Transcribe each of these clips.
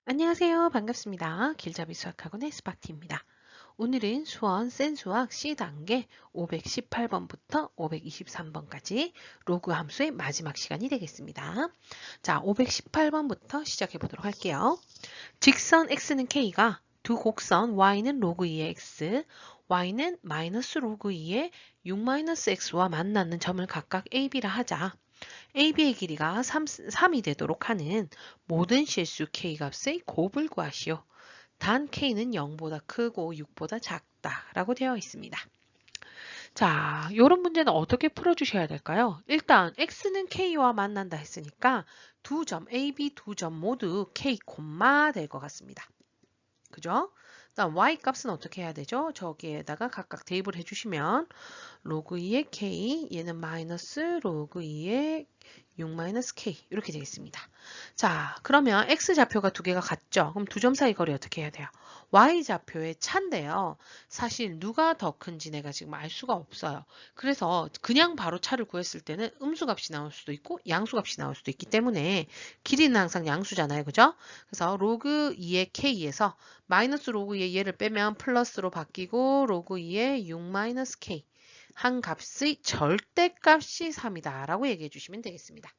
안녕하세요. 반갑습니다. 길잡이 수학학원의 스파티입니다. 오늘은 수원 센수학 C단계 518번부터 523번까지 로그 함수의 마지막 시간이 되겠습니다. 자, 518번부터 시작해 보도록 할게요. 직선 x는 k가 두 곡선 y는 로그 2의 x, y는 마이너스 로그 2의 6-x와 만나는 점을 각각 ab라 하자. AB의 길이가 3이 되도록 하는 모든 실수 K 값의 곱을 구하시오. 단 K는 0보다 크고 6보다 작다 라고 되어 있습니다. 자, 이런 문제는 어떻게 풀어주셔야 될까요? 일단 X는 K와 만난다 했으니까 두 점, AB 두 점 모두 K, 될 것 같습니다. 그죠? 다음 Y 값은 어떻게 해야 되죠? 저기에다가 각각 대입을 해주시면 로그 2의 K, 얘는 마이너스 로그 2의 6-K 이렇게 되겠습니다. 자, 그러면 X좌표가 두 개가 같죠? 그럼 두 점 사이 거리 어떻게 해야 돼요? Y좌표의 차인데요. 사실 누가 더 큰지 내가 지금 알 수가 없어요. 그래서 그냥 바로 차를 구했을 때는 음수값이 나올 수도 있고 양수값이 나올 수도 있기 때문에 길이는 항상 양수잖아요. 그죠? 그래서 로그 2의 K에서 마이너스 로그 2의 얘를 빼면 플러스로 바뀌고 로그 2의 6-K 한 값의 절대값이 3이다 라고 얘기해 주시면 되겠습니다.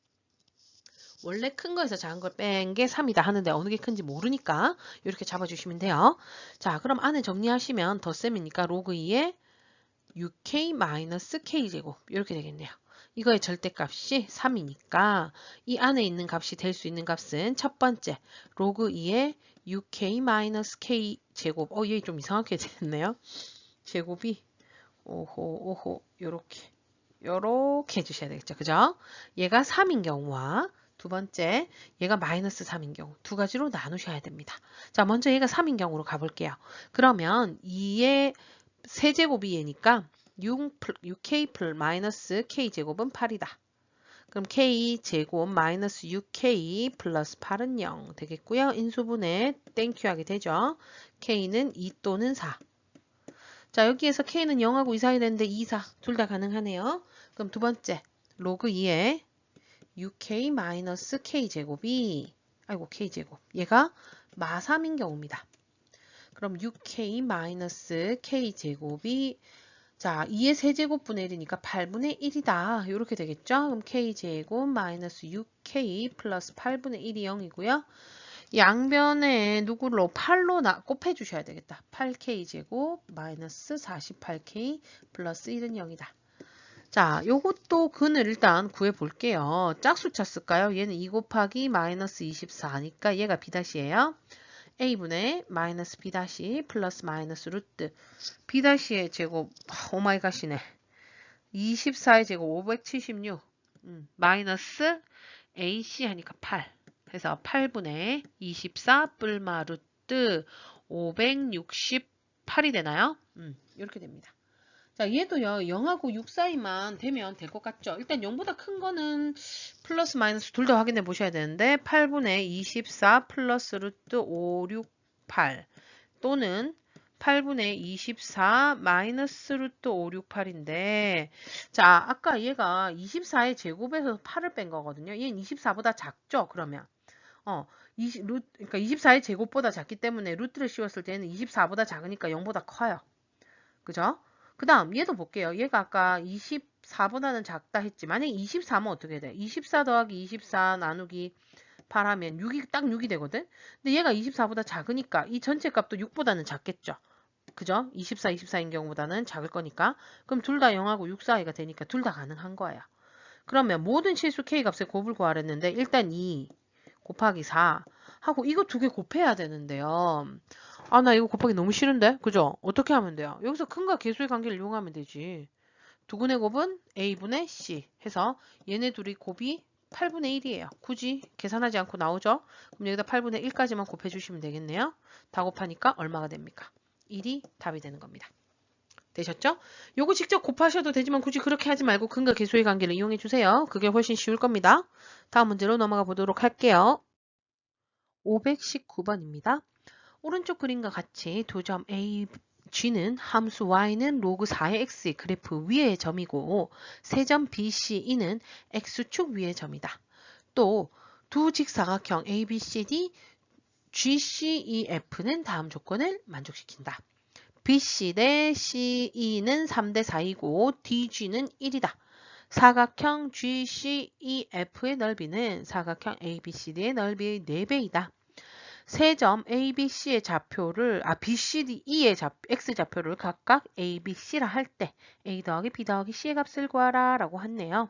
원래 큰 거에서 작은 걸 뺀 게 3이다 하는데 어느 게 큰지 모르니까 이렇게 잡아주시면 돼요. 자, 그럼 안에 정리하시면 덧셈이니까 로그 2의 6k-k제곱 이렇게 되겠네요. 이거의 절대값이 3이니까 이 안에 있는 값이 될 수 있는 값은 첫 번째 로그 2의 6k-k제곱 얘 좀 이상하게 됐네요. 제곱이 오호 요렇게 해주셔야 되겠죠. 그죠? 얘가 3인 경우와 두 번째 얘가 마이너스 3인 경우 두 가지로 나누셔야 됩니다. 자, 먼저 얘가 3인 경우로 가볼게요. 그러면 2의 세제곱이 얘니까 6k 플 마이너스 k제곱은 8이다. 그럼 k제곱 마이너스 6k 플러스 8은 0 되겠고요. 인수분해 땡큐 하게 되죠. k는 2 또는 4. 자, 여기에서 k는 0하고 2 사이 되는데 2, 4 둘 다 가능하네요. 그럼 두 번째 로그 2에 6k-k 제곱이 k제곱 얘가 마3인 경우입니다. 그럼 6k-k 제곱이 자 2의 세제곱분의 1이니까 8분의 1이다. 이렇게 되겠죠? 그럼 k제곱 마이너스 6k 플러스 8분의 1이 0이고요. 양변에 누구로 8로 곱해 주셔야 되겠다. 8k 제곱 마이너스 48k 플러스 1은 0이다. 자, 요것도 근을 일단 구해 볼게요. 짝수차 쓸까요? 얘는 2 곱하기 마이너스 24니까 얘가 b'이에요. a분의 마이너스 b' 플러스 마이너스 루트 b'의 제곱 오마이갓이네. 24의 제곱 576 마이너스 ac 하니까 8 그래서 8분의 24 뿔마 루트 568이 되나요? 이렇게 됩니다. 자, 얘도요, 0하고 6 사이만 되면 될 것 같죠? 일단 0보다 큰 거는 플러스 마이너스 둘 다 확인해 보셔야 되는데 8분의 24 플러스 루트 568 또는 8분의 24 마이너스 루트 568인데 자, 아까 얘가 24의 제곱에서 8을 뺀 거거든요. 얘는 24보다 작죠? 그러면 그러니까 24의 제곱보다 작기 때문에 루트를 씌웠을 때는 24보다 작으니까 0보다 커요. 그죠? 그 다음 얘도 볼게요. 얘가 아까 24보다는 작다 했지. 만약에 24면 어떻게 돼? 24 더하기 24 나누기 8 하면 6이 딱 6이 되거든? 근데 얘가 24보다 작으니까 이 전체 값도 6보다는 작겠죠? 그죠? 24, 24인 경우보다는 작을 거니까. 그럼 둘 다 0하고 6 사이가 되니까 둘 다 가능한 거예요. 그러면 모든 실수 k 값의 곱을 구하랬는데 일단 2 곱하기 4 하고 이거 두 개 곱해야 되는데요. 아, 나 이거 곱하기 너무 싫은데? 그죠? 어떻게 하면 돼요? 여기서 큰과 개수의 관계를 이용하면 되지. 두근의 곱은 a분의 c 해서 얘네 둘이 곱이 8분의 1이에요. 굳이 계산하지 않고 나오죠? 그럼 여기다 8분의 1까지만 곱해주시면 되겠네요. 다 곱하니까 얼마가 됩니까? 1이 답이 되는 겁니다. 되셨죠? 요거 직접 곱하셔도 되지만 굳이 그렇게 하지 말고 근과 계수의 관계를 이용해 주세요. 그게 훨씬 쉬울 겁니다. 다음 문제로 넘어가 보도록 할게요. 519번입니다. 오른쪽 그림과 같이 두 점 A, G는 함수 Y는 로그 4의 X의 그래프 위의 점이고 세 점 B, C, E는 X축 위의 점이다. 또 두 직사각형 ABCD GCEF는 다음 조건을 만족시킨다. BC 대 CE는 3대 4이고 DG는 1이다. 사각형 GCEF의 넓이는 사각형 ABCD의 넓이의 4배이다. 세 점 ABC의 좌표를 BCDE의 X좌표를 각각 ABC라 할 때 A 더하기 B 더하기 C의 값을 구하라 라고 했네요.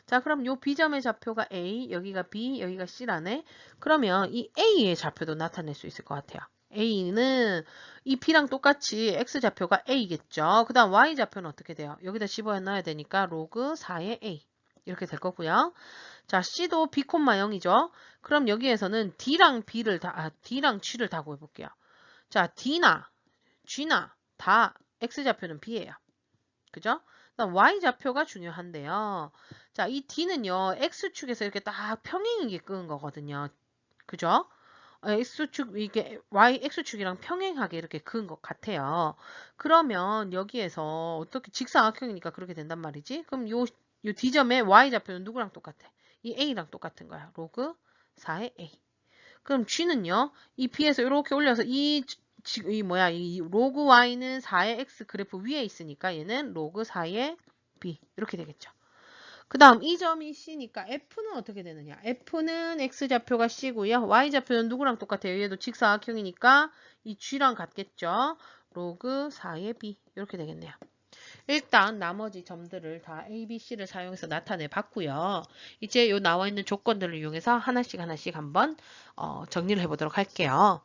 자, 그럼 요 B점의 좌표가 A, 여기가 B, 여기가 C라네. 그러면 이 A의 좌표도 나타낼 수 있을 것 같아요. A는 이 B랑 똑같이 X좌표가 A겠죠. 그 다음 Y좌표는 어떻게 돼요? 여기다 집어넣어야 되니까 로그 4의 A 이렇게 될 거고요. 자, C도 B, 0이죠. 그럼 여기에서는 D랑 G를 다 구해볼게요. 자, D나 G나 다 X좌표는 B예요. 그죠? 그다음 Y좌표가 중요한데요. 자, 이 D는요, X축에서 이렇게 딱 평행하게 끄은 거거든요. 그죠? X축, 이게 X축이랑 평행하게 이렇게 그은 것 같아요. 그러면 여기에서 어떻게 직사각형이니까 그렇게 된단 말이지? 그럼 요 D점의 Y좌표는 누구랑 똑같아? 이 A랑 똑같은 거야. 로그 4의 A. 그럼 G는요, 이 B에서 이렇게 올려서 이 로그 Y는 4의 X 그래프 위에 있으니까 얘는 로그 4의 B. 이렇게 되겠죠. 그 다음 이 점이 C니까 F는 어떻게 되느냐? F는 X좌표가 C고요. Y좌표는 누구랑 똑같아요? 얘도 직사각형이니까 이 G랑 같겠죠. 로그 4의 B. 이렇게 되겠네요. 일단 나머지 점들을 다 A, B, C를 사용해서 나타내 봤고요. 이제 요 나와 있는 조건들을 이용해서 하나씩 한번 정리를 해보도록 할게요.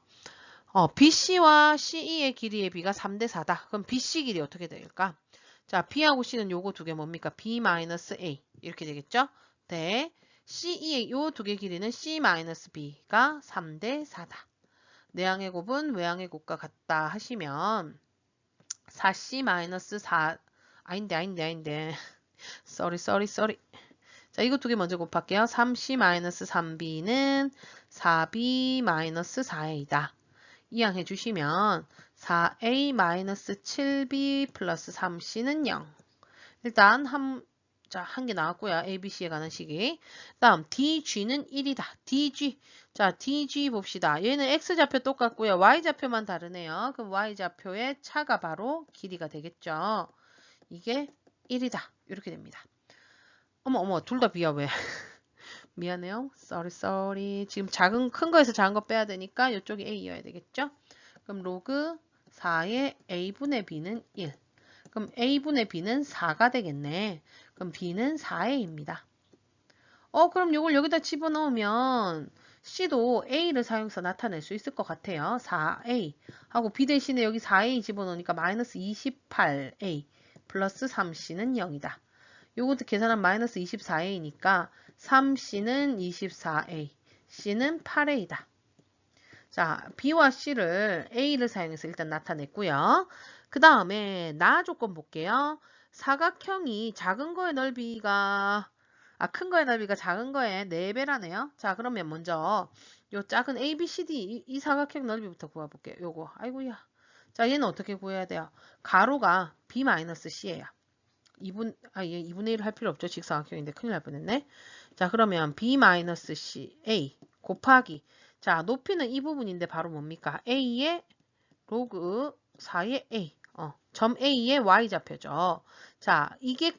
BC와 CE의 길이의 B가 3대 4다. 그럼 BC 길이 어떻게 될까? 자, B하고 C는 요거 두 개 뭡니까? B-A 이렇게 되겠죠? 네. CE의 요 두 개 길이는 C-B가 3대 4다. 내항의 곱은 외항의 곱과 같다 하시면 4C-4 아닌데 sorry. 자, 이거 두 개 먼저 곱할게요. 3C-3B는 4B-4A이다. 이항해 주시면 4A-7B 플러스 3C는 0. 일단 한 개 나왔고요. A, B, C에 가는 식이. 다음 DG는 1이다. DG. 자, DG 봅시다. 얘는 X좌표 똑같고요. Y좌표만 다르네요. 그럼 Y좌표의 차가 바로 길이가 되겠죠. 이게 1이다. 이렇게 됩니다. 어머, 둘 다 B야, 왜? 미안해요. sorry. 지금 큰 거에서 작은 거 빼야 되니까 이쪽이 A여야 되겠죠? 그럼 로그 4의 A분의 B는 1. 그럼 A분의 B는 4가 되겠네. 그럼 B는 4A입니다. 그럼 이걸 여기다 집어넣으면 C도 A를 사용해서 나타낼 수 있을 것 같아요. 4A 하고 B 대신에 여기 4A 집어넣으니까 마이너스 28A 플러스 3C는 0이다. 요것도 계산하면 마이너스 24A니까 3C는 24A, C는 8A다. 자, B와 C를 A를 사용해서 일단 나타냈고요. 그 다음에 나 조건 볼게요. 사각형이 작은 거의 넓이가 큰 거의 넓이가 작은 거의 4배라네요. 자, 그러면 먼저 요 작은 ABCD 이 사각형 넓이부터 구해볼게요. 요거. 아이고야. 자, 얘는 어떻게 구해야 돼요? 가로가 B-C예요. 2분의 1을 할 필요 없죠. 직사각형인데 큰일 날 뻔했네. 자, 그러면 B-C A 곱하기 자, 높이는 이 부분인데 바로 뭡니까? A의 로그 4의 A. 점 A의 Y좌표죠. 자, 이게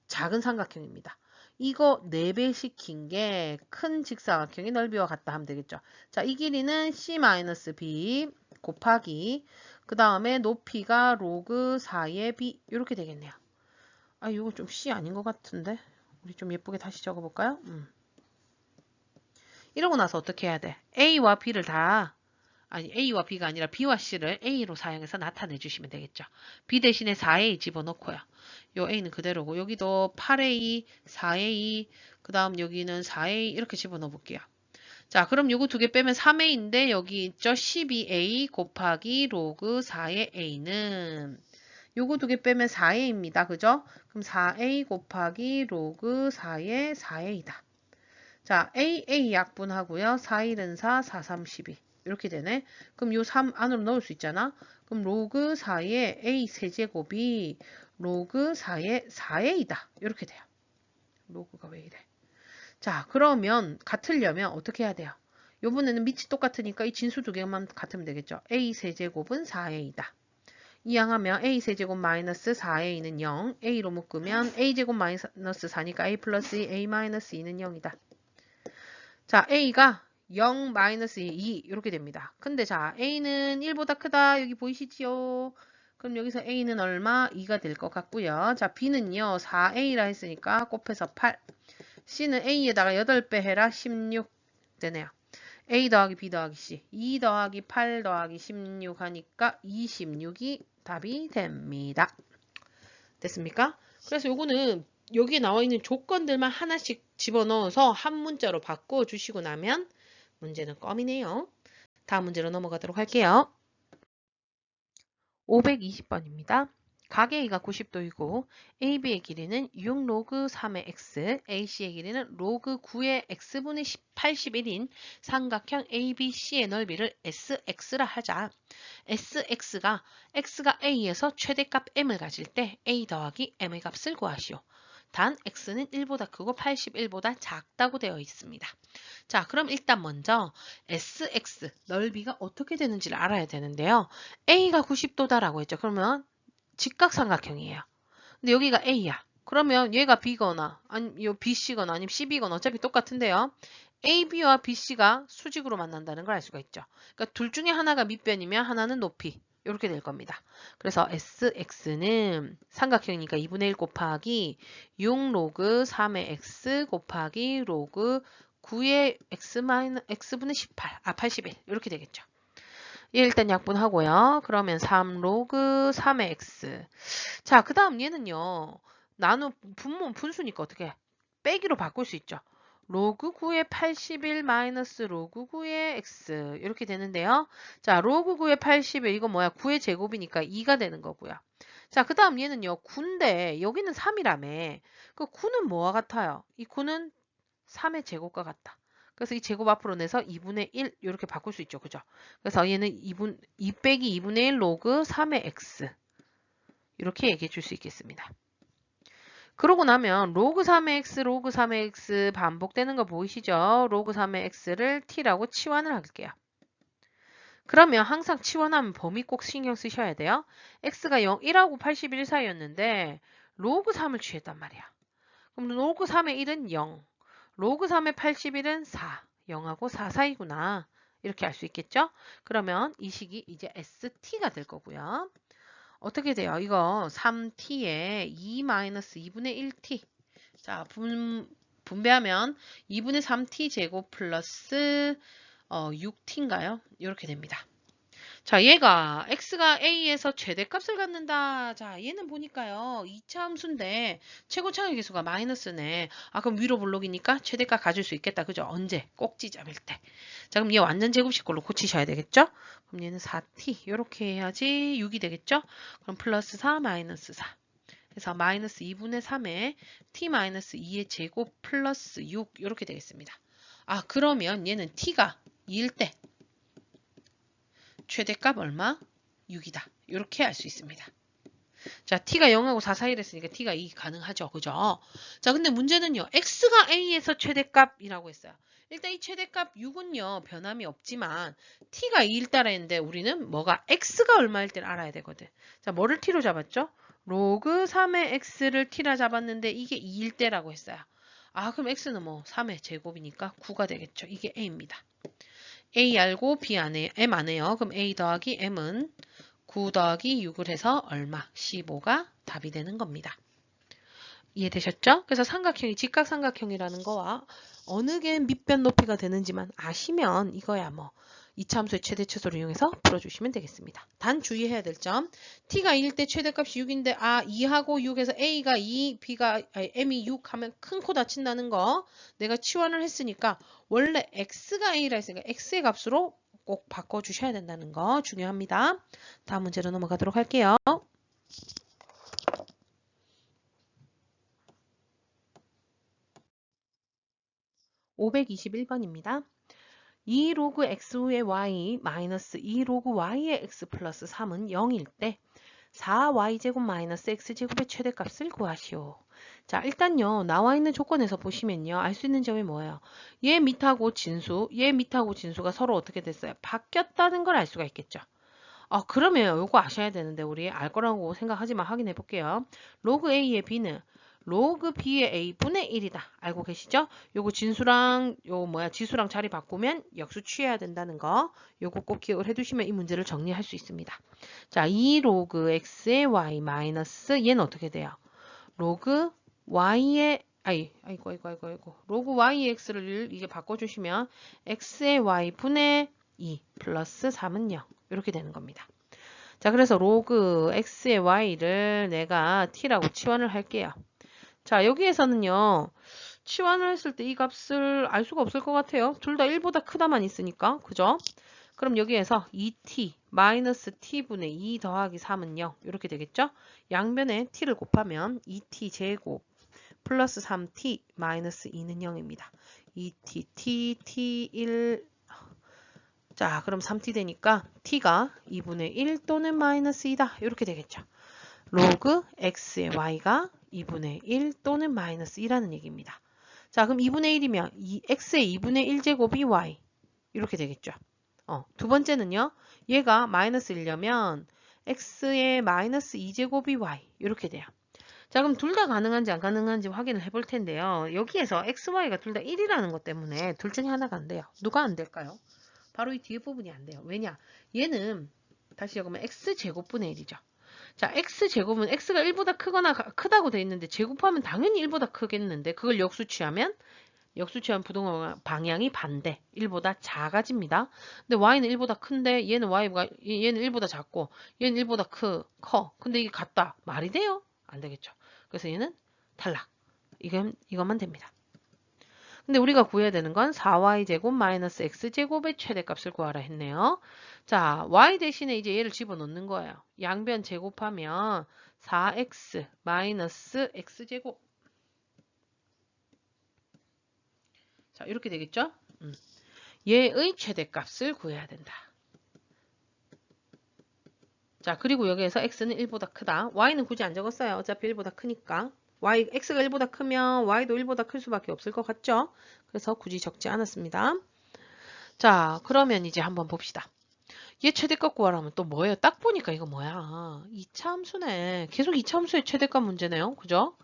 작은 삼각형입니다. 이거 4배 시킨 게 큰 직사각형의 넓이와 같다 하면 되겠죠. 자, 이 길이는 C-B 곱하기 그 다음에 높이가 로그 4의 B 이렇게 되겠네요. 이거 좀 C 아닌 것 같은데? 우리 좀 예쁘게 다시 적어볼까요? 이러고 나서 어떻게 해야 돼? A와 B가 아니라 B와 C를 A로 사용해서 나타내 주시면 되겠죠. B 대신에 4A 집어넣고요. 요 A는 그대로고 여기도 8A, 4A, 그 다음 여기는 4A 이렇게 집어넣어 볼게요. 자, 그럼 요거 두 개 빼면 3A인데 여기 있죠? 12A 곱하기 로그 4의 A는 요거 두 개 빼면 4A입니다. 그죠? 그럼 4A 곱하기 로그 4의 4A다. 자, A 약분하고요. 4, 1은 4, 4, 3, 12. 이렇게 되네. 그럼 요 3 안으로 넣을 수 있잖아. 그럼 로그 4의 A 세제곱이 로그 4의 4A다. 이렇게 돼요. 로그가 왜 이래? 자, 그러면 같으려면 어떻게 해야 돼요? 요번에는 밑이 똑같으니까 이 진수 두 개만 같으면 되겠죠. a 세제곱은 4a다. 이항하면 a 세제곱 마이너스 4a는 0, a로 묶으면 a 제곱 마이너스 4니까 a 플러스 2, a 마이너스 2는 0이다. 자, a가 0 마이너스 2 이렇게 됩니다. 근데 자, a는 1보다 크다. 여기 보이시지요? 그럼 여기서 a는 얼마? 2가 될 것 같고요. 자, b는요. 4a라 했으니까 곱해서 8. c는 a에다가 8배 해라. 16 되네요. a 더하기 b 더하기 c. 2 더하기 8 더하기 16 하니까 26이 답이 됩니다. 됐습니까? 그래서 요거는 여기에 나와 있는 조건들만 하나씩 집어넣어서 한 문자로 바꿔주시고 나면 문제는 껌이네요. 다음 문제로 넘어가도록 할게요. 520번입니다. 각 A가 90도이고 AB의 길이는 6 로그 3의 x, AC의 길이는 로그 9의 x분의 81인 삼각형 ABC의 넓이를 SX라 하자. SX가 x가 A에서 최대값 m을 가질 때 A 더하기 m의 값을 구하시오. 단 x는 1보다 크고 81보다 작다고 되어 있습니다. 자, 그럼 일단 먼저 SX 넓이가 어떻게 되는지를 알아야 되는데요. A가 90도다라고 했죠. 그러면 직각삼각형이에요. 근데 여기가 A야. 그러면 얘가 B거나 아니면 BC거나 아니면 CB거나 어차피 똑같은데요. AB와 BC가 수직으로 만난다는 걸 알 수가 있죠. 그러니까 둘 중에 하나가 밑변이면 하나는 높이. 이렇게 될 겁니다. 그래서 SX는 삼각형이니까 2분의 1 곱하기 6 로그 3의 x 곱하기 로그 9의 x분의 18, 81 이렇게 되겠죠. 얘 일단 약분하고요. 그러면 3 로그 3의 x. 자, 그 다음 얘는요. 분수니까 어떻게 빼기로 바꿀 수 있죠. 로그 9의 81 마이너스 로그 9의 x 이렇게 되는데요. 자, 로그 9의 81 이거 뭐야? 9의 제곱이니까 2가 되는 거고요. 자, 그 다음 얘는요. 9인데 여기는 3이라며. 그 9는 뭐와 같아요? 이 9는 3의 제곱과 같다. 그래서 이 제곱 앞으로 내서 2분의 1 이렇게 바꿀 수 있죠. 그죠? 그래서 얘는 2 빼기 2분의 1 로그 3의 x 이렇게 얘기해 줄 수 있겠습니다. 그러고 나면 로그 3의 x, 로그 3의 x 반복되는 거 보이시죠? 로그 3의 x를 t라고 치환을 할게요. 그러면 항상 치환하면 범위 꼭 신경 쓰셔야 돼요. x가 0, 1하고 81 사이였는데 로그 3을 취했단 말이야. 그럼 로그 3의 1은 0, 로그 3의 81은 4, 0하고 4 사이구나. 이렇게 알 수 있겠죠? 그러면 이 식이 이제 ST가 될 거고요. 어떻게 돼요? 이거 3t에 2-2분의 1t. 자, 분배하면 2분의 3t 제곱 플러스 6t인가요? 이렇게 됩니다. 자, 얘가 x가 a에서 최대값을 갖는다. 자, 얘는 보니까요. 2차 함수인데 최고차의 계수가 마이너스네. 아, 그럼 위로 블록이니까 최대값 가질 수 있겠다. 그죠? 언제? 꼭지 잡을 때. 자, 그럼 얘 완전 제곱식 걸로 고치셔야 되겠죠? 그럼 얘는 4t 이렇게 해야지 6이 되겠죠? 그럼 플러스 4 마이너스 4. 그래서 마이너스 2분의 3에 t 마이너스 2의 제곱 플러스 6 이렇게 되겠습니다. 아, 그러면 얘는 t가 2일 때 최대값 얼마? 6이다. 이렇게 알 수 있습니다. 자, t가 0하고 4 사이를 했으니까 t가 2 가능하죠. 그죠? 자, 근데 문제는요. x가 a에서 최대값이라고 했어요. 일단 이 최대값 6은요. 변함이 없지만 t가 2일 따라 했는데 우리는 뭐가 x가 얼마일 때를 알아야 되거든. 자, 뭐를 t로 잡았죠? 로그 3의 x를 t라 잡았는데 이게 2일 때라고 했어요. 아, 그럼 x는 뭐 3의 제곱이니까 9가 되겠죠. 이게 a입니다. a 알고 b 안 해요. m 안 해요. 그럼 a 더하기 m은 9 더하기 6을 해서 얼마? 15가 답이 되는 겁니다. 이해되셨죠? 그래서 삼각형이 직각삼각형이라는 거와 어느 게 밑변 높이가 되는지만 아시면 이거야 뭐 2차 함수의 최대 최소를 이용해서 풀어주시면 되겠습니다. 단 주의해야 될 점, t가 2일 때 최대값이 6인데 2하고 6에서 a가 2, m이 6 하면 큰 코 다친다는 거 내가 치환을 했으니까 원래 x가 a라 했으니까 x의 값으로 꼭 바꿔주셔야 된다는 거 중요합니다. 다음 문제로 넘어가도록 할게요. 521번입니다. 2 로그 x의 y 마이너스 2 로그 y의 x 플러스 3은 0일 때 4y제곱 마이너스 x제곱의 최대값을 구하시오. 자, 일단요, 나와 있는 조건에서 보시면요, 알 수 있는 점이 뭐예요? 얘 밑하고 진수, 얘 밑하고 진수가 서로 어떻게 됐어요? 바뀌었다는 걸 알 수가 있겠죠. 그러면 요거 아셔야 되는데, 우리 알 거라고 생각하지만 확인해 볼게요. 로그 A의 B는 로그 B의 A분의 1이다. 알고 계시죠? 요거 진수랑, 지수랑 자리 바꾸면 역수 취해야 된다는 거. 요거 꼭 기억을 해두시면 이 문제를 정리할 수 있습니다. 자, 2 로그 X의 Y 마이너스, 얘는 어떻게 돼요? 로그 y의 로그 y의 x를 이게 바꿔주시면 x의 y 분의 2 플러스 3은 0 이렇게 되는 겁니다. 자, 그래서 로그 x의 y를 내가 t라고 치환을 할게요. 자, 여기에서는요, 치환을 했을 때 이 값을 알 수가 없을 것 같아요. 둘 다 1보다 크다만 있으니까, 그죠? 그럼 여기에서 2t 마이너스 t분의 2 더하기 3은 0 이렇게 되겠죠? 양변에 t를 곱하면 2t 제곱 플러스 3t 마이너스 2는 0입니다. 2t, t 1. 자, 그럼 3t 되니까 t가 2분의 1 또는 마이너스 2다. 이렇게 되겠죠. 로그 x의 y가 2분의 1 또는 마이너스 2라는 얘기입니다. 자, 그럼 2분의 1이면 x의 2분의 1제곱이 y. 이렇게 되겠죠. 두 번째는요. 얘가 마이너스 1려면 x의 마이너스 2제곱이 y. 이렇게 돼요. 자, 그럼 둘 다 가능한지 안 가능한지 확인을 해볼 텐데요. 여기에서 x, y가 둘 다 1이라는 것 때문에 둘 중에 하나가 안 돼요. 누가 안 될까요? 바로 이 뒤에 부분이 안 돼요. 왜냐? 얘는 다시 적으면 x제곱분의 1이죠. 자, x제곱은 x가 1보다 크거나 크다고 돼 있는데 제곱하면 당연히 1보다 크겠는데 그걸 역수취하면 부동의 방향이 반대. 1보다 작아집니다. 근데 y는 1보다 큰데 얘는 1보다 작고 얘는 1보다 커. 근데 이게 같다. 말이 돼요? 안 되겠죠. 그래서 얘는 탈락. 이것만 됩니다. 근데 우리가 구해야 되는 건 4y제곱 마이너스 x제곱의 최대값을 구하라 했네요. 자, y 대신에 이제 얘를 집어넣는 거예요. 양변 제곱하면 4x 마이너스 x제곱. 자, 이렇게 되겠죠? 얘의 최대값을 구해야 된다. 자, 그리고 여기에서 x는 1보다 크다. y는 굳이 안 적었어요. 어차피 1보다 크니까. x가 1보다 크면 y도 1보다 클 수밖에 없을 것 같죠? 그래서 굳이 적지 않았습니다. 자, 그러면 이제 한번 봅시다. 얘 최대값 구하라면 또 뭐예요? 딱 보니까 이거 뭐야? 2차 함수네. 계속 2차 함수의 최대값 문제네요. 그죠?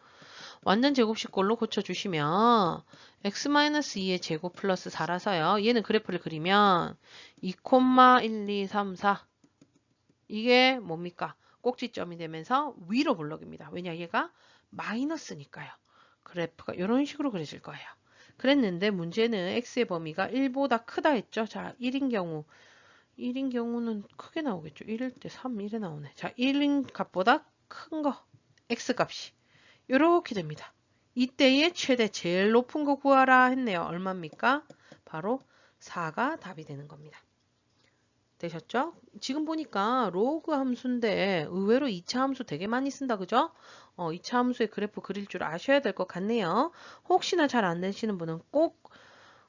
완전 제곱식꼴로 고쳐주시면 x-2의 제곱 플러스 4라서요. 얘는 그래프를 그리면 2, 1, 2, 3, 4 이게 뭡니까? 꼭지점이 되면서 위로 블럭입니다. 왜냐? 얘가 마이너스니까요. 그래프가 이런 식으로 그려질 거예요. 그랬는데 문제는 x의 범위가 1보다 크다 했죠. 자, 1인 경우는 크게 나오겠죠. 1일 때 3, 1에 나오네. 자, 1인 값보다 큰 거, x값이. 이렇게 됩니다. 이때의 최대 제일 높은 거 구하라 했네요. 얼마입니까? 바로 4가 답이 되는 겁니다. 되셨죠? 지금 보니까 로그 함수인데 의외로 2차 함수 되게 많이 쓴다. 그죠? 2차 함수의 그래프 그릴 줄 아셔야 될 것 같네요. 혹시나 잘 안 되시는 분은 꼭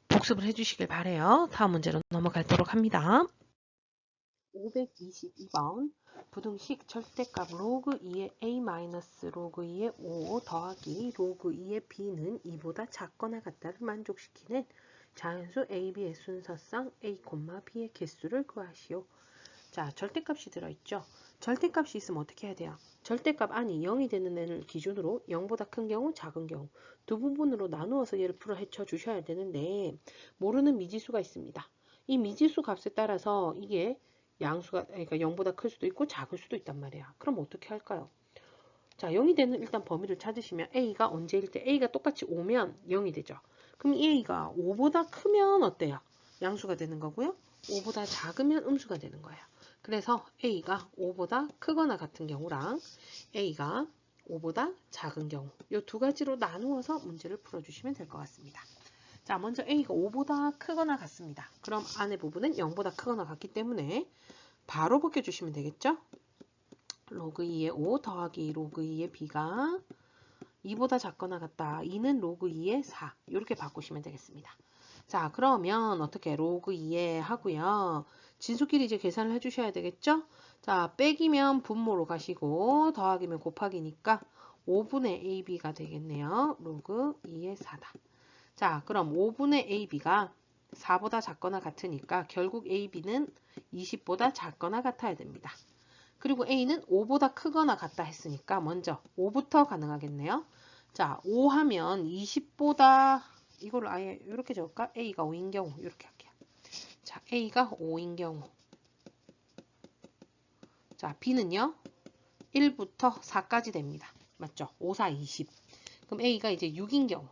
복습을 해주시길 바래요. 다음 문제로 넘어가도록 합니다. 522번 부등식 절대값 로그 2의 a 마이너스 로그 2의 5 더하기 로그 2의 b는 2보다 작거나 같다를 만족시키는 자연수 a, b의 순서상 a, b의 개수를 구하시오. 자, 절대값이 들어있죠. 절대값이 있으면 어떻게 해야 돼요? 절대값 안이 0이 되는 애를 기준으로 0보다 큰 경우, 작은 경우 두 부분으로 나누어서 얘를 풀어 헤쳐 주셔야 되는데 모르는 미지수가 있습니다. 이 미지수 값에 따라서 이게 양수가 그러니까 0보다 클 수도 있고 작을 수도 있단 말이야. 그럼 어떻게 할까요? 자, 0이 되는 일단 범위를 찾으시면 a가 언제일 때 a가 똑같이 5면 0이 되죠. 그럼 이 a가 5보다 크면 어때요? 양수가 되는 거고요. 5보다 작으면 음수가 되는 거예요. 그래서 a가 5보다 크거나 같은 경우랑 a가 5보다 작은 경우 이 두 가지로 나누어서 문제를 풀어주시면 될 것 같습니다. 자, 먼저 a가 5보다 크거나 같습니다. 그럼 안의 부분은 0보다 크거나 같기 때문에 바로 벗겨주시면 되겠죠? 로그 2의 5 더하기 로그 2의 b가 2보다 작거나 같다. 2는 로그 2의 4 이렇게 바꾸시면 되겠습니다. 자, 그러면 어떻게 로그 2에 하고요. 진수끼리 이제 계산을 해주셔야 되겠죠? 자, 빼기면 분모로 가시고 더하기면 곱하기니까 5분의 AB가 되겠네요. 로그 2의 4다. 자, 그럼 5분의 AB가 4보다 작거나 같으니까 결국 AB는 20보다 작거나 같아야 됩니다. 그리고 A는 5보다 크거나 같다 했으니까 먼저 5부터 가능하겠네요. 자, 5 하면 20보다 이거를 아예 이렇게 적을까? A가 5인 경우 이렇게 할게요. 자, A가 5인 경우. 자, B는요. 1부터 4까지 됩니다. 맞죠? 5, 4, 20. 그럼 A가 이제 6인 경우.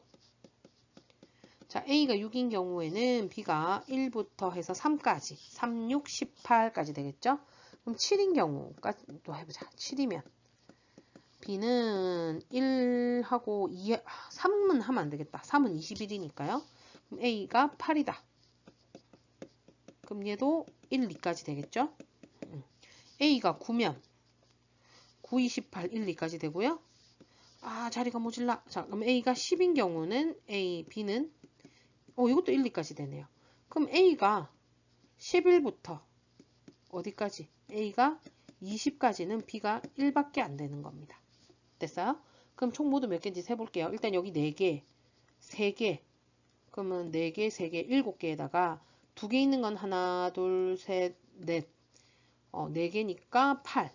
자, A가 6인 경우에는 B가 1부터 해서 3까지. 3, 6, 18까지 되겠죠? 그럼 7인 경우까지 또 해보자. 7이면 B는 1하고 2, 3은 하면 안 되겠다. 3은 21이니까요. 그럼 A가 8이다. 그럼 얘도 1, 2까지 되겠죠? A가 9면 9, 28, 1, 2까지 되고요. 아, 자리가 모질라. 자, 그럼 A가 10인 경우는 A, B는 이것도 1, 2까지 되네요. 그럼 A가 11부터 어디까지? A가 20까지는 B가 1밖에 안 되는 겁니다. 됐어요? 그럼 총 모두 몇 개인지 세볼게요. 일단 여기 4개, 3개, 그러면 4개, 3개, 7개에다가 2개 있는 건 하나, 둘, 셋, 넷, 4개니까 8.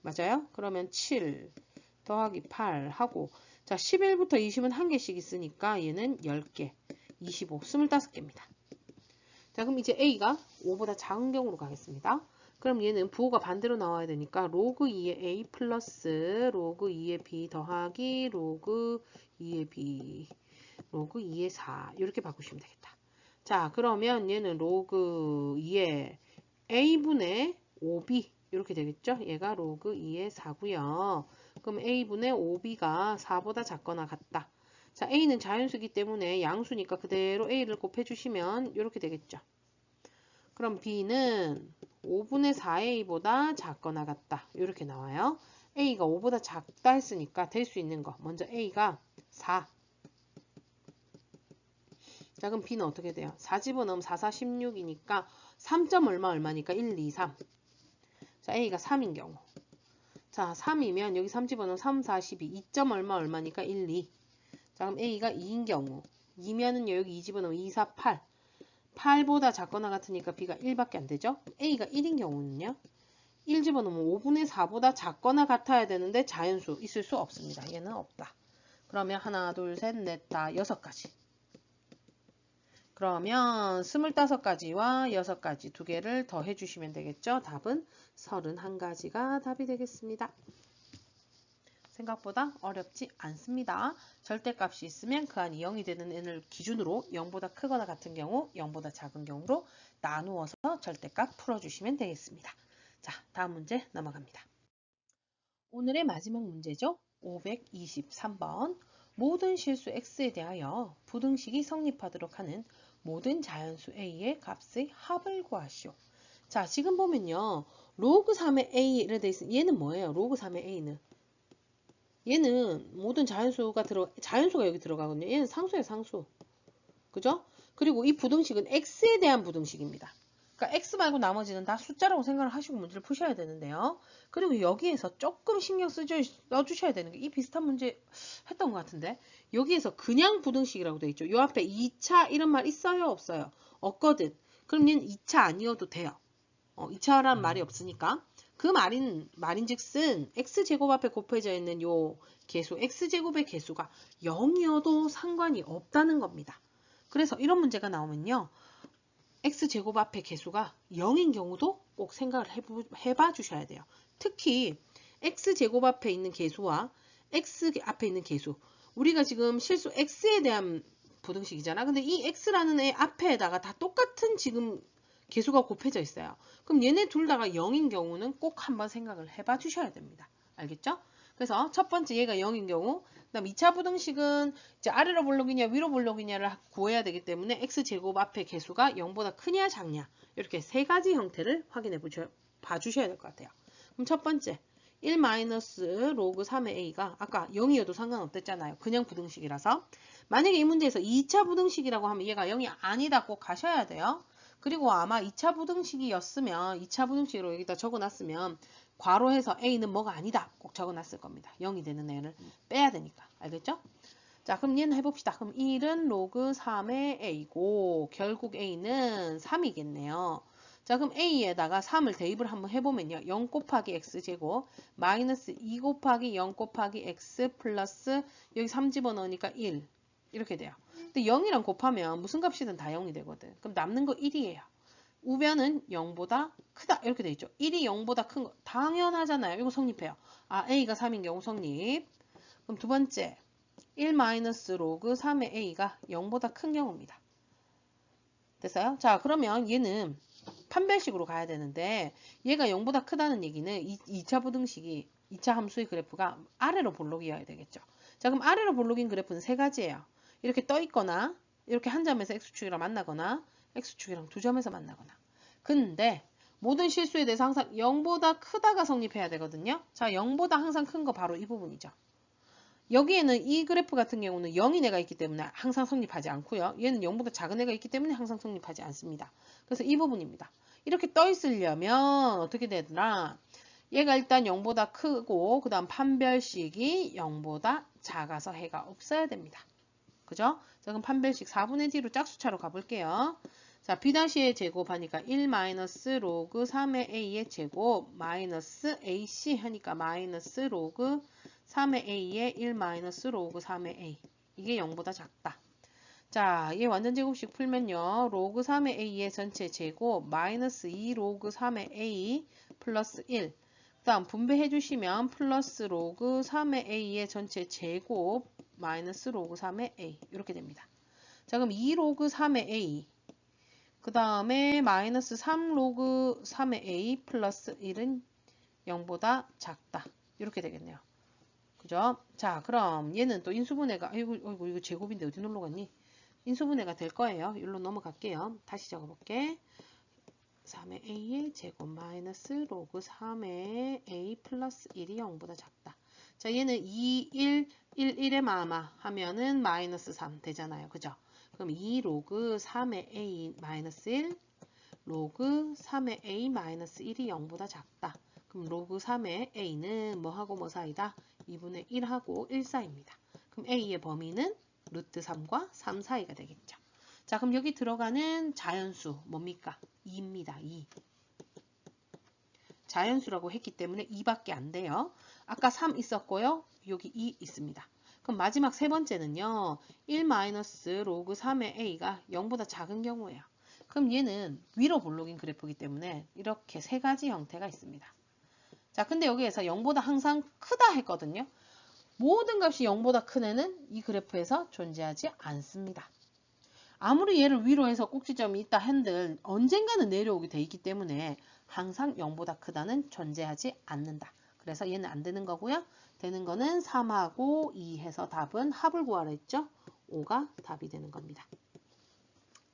맞아요? 그러면 7 더하기 8 하고, 자, 11부터 20은 1개씩 있으니까 얘는 10개, 25, 25개입니다. 자, 그럼 이제 A가 5보다 작은 경우로 가겠습니다. 그럼 얘는 부호가 반대로 나와야 되니까 로그 2의 A 플러스 로그 2의 B 더하기 로그 2의 B 로그 2의 4 이렇게 바꾸시면 되겠다. 자, 그러면 얘는 로그 2의 A분의 5B 이렇게 되겠죠? 얘가 로그 2의 4고요. 그럼 A분의 5B가 4보다 작거나 같다. 자, A는 자연수이기 때문에 양수니까 그대로 A를 곱해주시면 이렇게 되겠죠. 그럼 B는 5분의 4A보다 작거나 같다. 이렇게 나와요. A가 5보다 작다 했으니까 될 수 있는 거. 먼저 A가 4. 자, 그럼 B는 어떻게 돼요? 4 집어넣으면 4, 4, 16이니까 3점 얼마니까 1, 2, 3. 자, A가 3인 경우. 자, 3이면 여기 3 집어넣으면 3, 4, 12. 2점 얼마니까 1, 2. 자, 그럼 A가 2인 경우. 2면은요, 여기 2 집어넣으면 2, 4, 8. 8보다 작거나 같으니까 B가 1밖에 안 되죠? A가 1인 경우는요. 1 집어넣으면 5분의 4보다 작거나 같아야 되는데 자연수 있을 수 없습니다. 얘는 없다. 그러면 하나, 둘, 셋, 넷, 다 6가지. 그러면 25가지와 6가지 두 개를 더 해주시면 되겠죠? 답은 31가지가 답이 되겠습니다. 생각보다 어렵지 않습니다. 절대값이 있으면 그 안이 0이 되는 n을 기준으로 0보다 크거나 같은 경우, 0보다 작은 경우로 나누어서 절대값 풀어주시면 되겠습니다. 자, 다음 문제 넘어갑니다. 오늘의 마지막 문제죠. 523번. 모든 실수 x에 대하여 부등식이 성립하도록 하는 모든 자연수 a의 값의 합을 구하시오. 자, 지금 보면요. 로그 3의 a 이렇게 돼 있으면 얘는 뭐예요? 로그 3의 a는 얘는 모든 자연수가 여기 들어가거든요. 얘는 상수예요, 상수. 그죠? 그리고 이 부등식은 x에 대한 부등식입니다. 그러니까 x 말고 나머지는 다 숫자라고 생각을 하시고 문제를 푸셔야 되는데요. 그리고 여기에서 조금 신경 써주셔야 되는 게 이 비슷한 문제 했던 것 같은데 여기에서 그냥 부등식이라고 되어 있죠. 이 앞에 2차 이런 말 있어요? 없어요? 없거든. 그럼 얘는 2차 아니어도 돼요. 2차란 말이 없으니까. 그 말인즉슨 x제곱 앞에 곱해져 있는 요 개수, x제곱의 개수가 0이어도 상관이 없다는 겁니다. 그래서 이런 문제가 나오면요. x제곱 앞에 개수가 0인 경우도 꼭 생각을 해봐 주셔야 돼요. 특히 x제곱 앞에 있는 개수와 x 앞에 있는 개수. 우리가 지금 실수 x에 대한 부등식이잖아. 근데 이 x라는 애 앞에다가 다 똑같은 지금 개수가 곱해져 있어요. 그럼 얘네 둘 다가 0인 경우는 꼭 한번 생각을 해봐 주셔야 됩니다. 알겠죠? 그래서 첫 번째 얘가 0인 경우, 그다음 2차 부등식은 이제 아래로 볼록이냐 위로 볼록이냐를 구해야 되기 때문에 x제곱 앞에 개수가 0보다 크냐 작냐 이렇게 세 가지 형태를 확인해 봐주셔야 될 것 같아요. 그럼 첫 번째 1 로그 3의 a가 아까 0이어도 상관없댔잖아요. 그냥 부등식이라서. 만약에 이 문제에서 2차 부등식이라고 하면 얘가 0이 아니다 꼭 가셔야 돼요. 그리고 아마 2차 부등식이었으면 2차 부등식으로 여기다 적어놨으면 괄호해서 a는 뭐가 아니다. 꼭 적어놨을 겁니다. 0이 되는 애를 빼야 되니까. 알겠죠? 자, 그럼 얘는 해봅시다. 그럼 1은 로그 3의 a고 결국 a는 3이겠네요. 자, 그럼 a에다가 3을 대입을 한번 해보면요. 0 곱하기 x제곱 마이너스 2 곱하기 0 곱하기 x 플러스 여기 3 집어넣으니까 1 이렇게 돼요. 근데 0이랑 곱하면 무슨 값이든 다 0이 되거든. 그럼 남는 거 1이에요. 우변은 0보다 크다 이렇게 돼 있죠. 1이 0보다 큰 거 당연하잖아요. 이거 성립해요. 아, a가 3인 경우 성립. 그럼 두 번째 1 마이너스 로그 3의 a가 0보다 큰 경우입니다. 됐어요? 자, 그러면 얘는 판별식으로 가야 되는데 얘가 0보다 크다는 얘기는 2차 부등식이 2차 함수의 그래프가 아래로 볼록이어야 되겠죠. 자, 그럼 아래로 볼록인 그래프는 세 가지예요. 이렇게 떠 있거나 이렇게 한 점에서 x축이랑 만나거나 x축이랑 두 점에서 만나거나. 근데 모든 실수에 대해서 항상 0보다 크다가 성립해야 되거든요. 자, 0보다 항상 큰 거 바로 이 부분이죠. 여기에는 이 그래프 같은 경우는 0인 애가 있기 때문에 항상 성립하지 않고요. 얘는 0보다 작은 애가 있기 때문에 항상 성립하지 않습니다. 그래서 이 부분입니다. 이렇게 떠 있으려면 어떻게 되더라? 얘가 일단 0보다 크고 그 다음 판별식이 0보다 작아서 해가 없어야 됩니다. 그죠? 자, 그럼 판별식 4분의 D로 짝수차로 가볼게요. 자, B-의 제곱하니까 1 마이너스 로그 3의 A의 제곱 마이너스 AC 하니까 마이너스 로그 3의 A의 1 마이너스 로그 3의 A. 이게 0보다 작다. 자, 얘 완전 제곱식 풀면요. 로그 3의 A의 전체 제곱 마이너스 2 로그 3의 A 플러스 1. 그 다음 분배해 주시면 플러스 로그 3의 A의 전체 제곱 마이너스 로그 3의 A 이렇게 됩니다. 자, 그럼 2 로그 3의 A 그 다음에 마이너스 3 로그 3의 A 플러스 1은 0보다 작다. 이렇게 되겠네요. 그죠? 자, 그럼 얘는 또 인수분해가 아이고 이거 제곱인데 어디 놀러 갔니? 인수분해가 될 거예요. 여기로 넘어갈게요. 다시 적어볼게. 3의 A의 제곱 마이너스 로그 3의 A 플러스 1이 0보다 작다. 자, 얘는 2, 1, 1, 1의 마마 하면은 마이너스 3 되잖아요. 그죠? 그럼 2 로그 3의 A 마이너스 1 로그 3의 A 마이너스 1이 0보다 작다. 그럼 로그 3의 A는 뭐하고 뭐 사이다? 2분의 1하고 1 사이입니다. 그럼 A의 범위는 루트 3과 3 사이가 되겠죠. 자, 그럼 여기 들어가는 자연수 뭡니까? 2입니다. 2. 자연수라고 했기 때문에 2밖에 안 돼요. 아까 3 있었고요. 여기 2 있습니다. 그럼 마지막 세 번째는요. 1 마이너스 로그 3의 A가 0보다 작은 경우예요. 그럼 얘는 위로 볼록인 그래프이기 때문에 이렇게 세 가지 형태가 있습니다. 자, 근데 여기에서 0보다 항상 크다 했거든요. 모든 값이 0보다 큰 애는 이 그래프에서 존재하지 않습니다. 아무리 얘를 위로 해서 꼭지점이 있다 한들 언젠가는 내려오게 돼 있기 때문에 항상 0보다 크다는 존재하지 않는다. 그래서 얘는 안 되는 거고요. 되는 거는 3하고 2 해서 답은 합을 구하라 했죠. 5가 답이 되는 겁니다.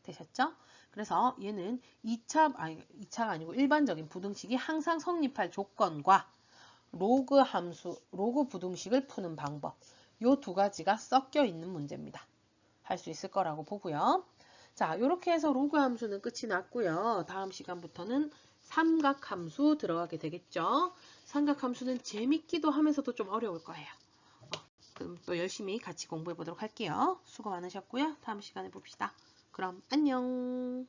되셨죠? 그래서 얘는 2차가 아니고 일반적인 부등식이 항상 성립할 조건과 로그 함수, 로그 부등식을 푸는 방법 요 두 가지가 섞여 있는 문제입니다. 할 수 있을 거라고 보고요. 자, 이렇게 해서 로그 함수는 끝이 났고요. 다음 시간부터는 삼각함수 들어가게 되겠죠. 삼각함수는 재밌기도 하면서도 좀 어려울 거예요. 그럼 또 열심히 같이 공부해 보도록 할게요. 수고 많으셨고요. 다음 시간에 봅시다. 그럼 안녕.